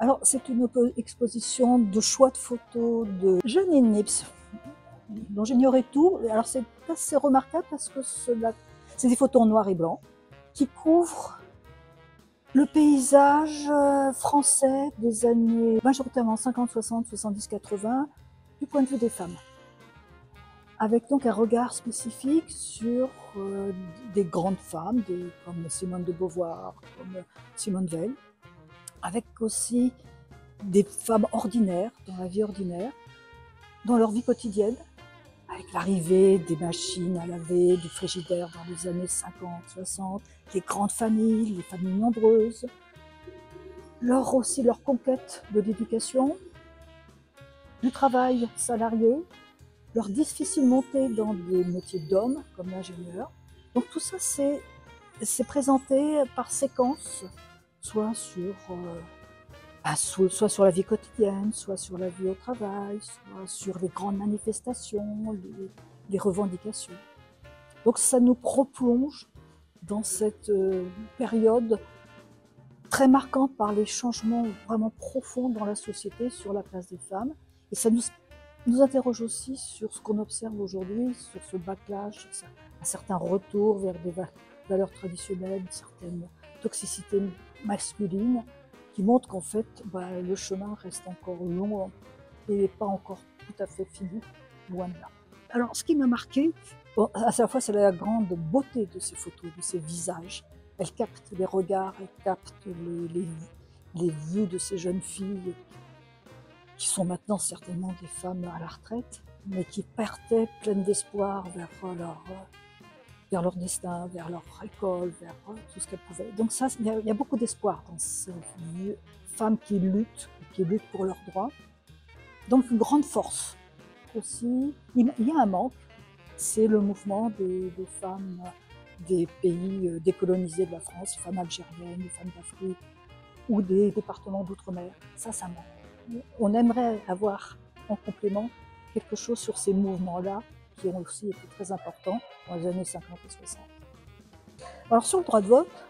Alors, c'est une exposition de choix de photos de Janine Nips, dont j'ignorais tout. Alors, c'est assez remarquable parce que c'est des photos en noir et blanc qui couvrent le paysage français des années majoritairement 50, 60, 70, 80, du point de vue des femmes. Avec donc un regard spécifique sur des grandes femmes, comme Simone de Beauvoir, comme Simone Veil, avec aussi des femmes ordinaires, dans la vie ordinaire, dans leur vie quotidienne, avec l'arrivée des machines à laver, du frigidaire dans les années 50, 60, les grandes familles, les familles nombreuses, aussi leur conquête de l'éducation, du travail salarié, leur difficile montée dans des métiers d'hommes, comme l'ingénieur. Donc tout ça, c'est présenté par séquences, soit sur la vie quotidienne, soit sur la vie au travail, soit sur les grandes manifestations, les revendications. Donc ça nous replonge dans cette période très marquante par les changements vraiment profonds dans la société sur la place des femmes. Et ça nous interroge aussi sur ce qu'on observe aujourd'hui, sur ce backlash, un certain retour vers des valeurs traditionnelles, une certaine toxicité masculine, qui montre qu'en fait, le chemin reste encore long et n'est pas encore tout à fait fini, loin de là. Alors, ce qui m'a marqué, à la fois, c'est la grande beauté de ces photos, de ces visages. Elles captent les regards, elles captent les vues de ces jeunes filles qui sont maintenant certainement des femmes à la retraite, mais qui partaient pleines d'espoir vers leur destin, vers leur école, vers tout ce qu'elles pouvaient. Donc ça, il y a beaucoup d'espoir dans ces femmes qui luttent pour leurs droits. Donc une grande force aussi. Il y a un manque, c'est le mouvement des femmes des pays décolonisés de la France, les femmes algériennes, les femmes d'Afrique ou des départements d'outre-mer. Ça manque. On aimerait avoir en complément quelque chose sur ces mouvements-là qui ont aussi été très importants dans les années 50 et 60. Alors sur le droit de vote,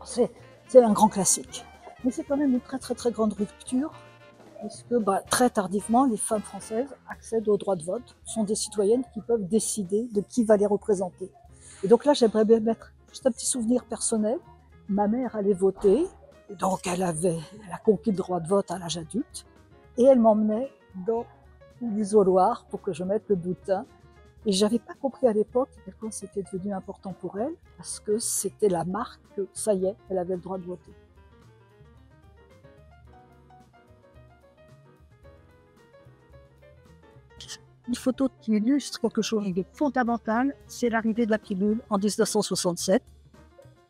c'est un grand classique, mais c'est quand même une très très très grande rupture, puisque très tardivement, les femmes françaises accèdent au droit de vote, sont des citoyennes qui peuvent décider de qui va les représenter. Et donc là, j'aimerais bien mettre juste un petit souvenir personnel. Ma mère allait voter, donc elle a conquis le droit de vote à l'âge adulte, et elle m'emmenait dans l'isoloir pour que je mette le bulletin. Et j'avais pas compris à l'époque à quel point c'était devenu important pour elle, parce que c'était la marque que ça y est, elle avait le droit de voter. Une photo qui illustre quelque chose de fondamental, c'est l'arrivée de la pilule en 1967.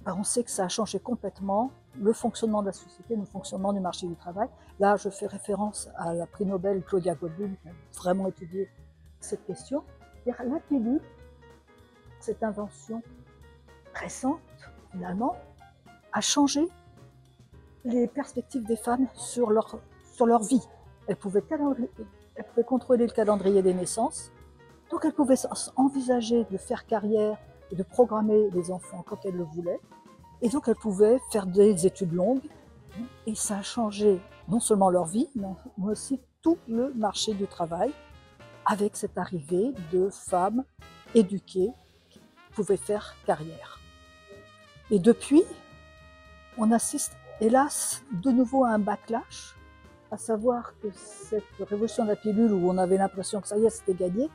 On sait que ça a changé complètement le fonctionnement de la société, le fonctionnement du marché du travail. Là, je fais référence à la prix Nobel Claudia Goldblum, qui a vraiment étudié cette question. La pilule, cette invention récente, finalement, a changé les perspectives des femmes sur leur vie. Elles pouvaient contrôler le calendrier des naissances, donc elles pouvaient envisager de faire carrière et de programmer les enfants quand elles le voulaient. Et donc elles pouvaient faire des études longues, et ça a changé non seulement leur vie, mais aussi tout le marché du travail, avec cette arrivée de femmes éduquées qui pouvaient faire carrière. Et depuis, on assiste hélas de nouveau à un backlash, à savoir que cette révolution de la pilule où on avait l'impression que ça y est, c'était gagné,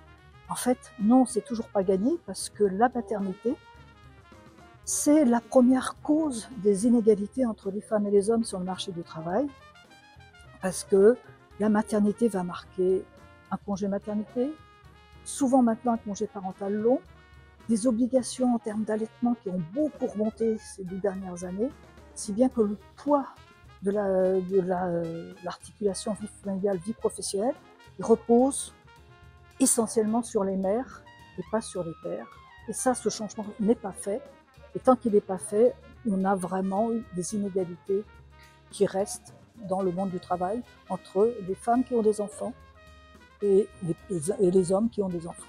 en fait non, c'est toujours pas gagné, parce que la maternité, c'est la première cause des inégalités entre les femmes et les hommes sur le marché du travail, parce que la maternité va marquer un congé maternité, souvent maintenant un congé parental long, des obligations en termes d'allaitement qui ont beaucoup remonté ces 10 dernières années, si bien que le poids de l'articulation vie familiale, vie professionnelle, il repose essentiellement sur les mères et pas sur les pères. Et ça, ce changement n'est pas fait. Et tant qu'il n'est pas fait, on a vraiment des inégalités qui restent dans le monde du travail entre les femmes qui ont des enfants et les hommes qui ont des enfants.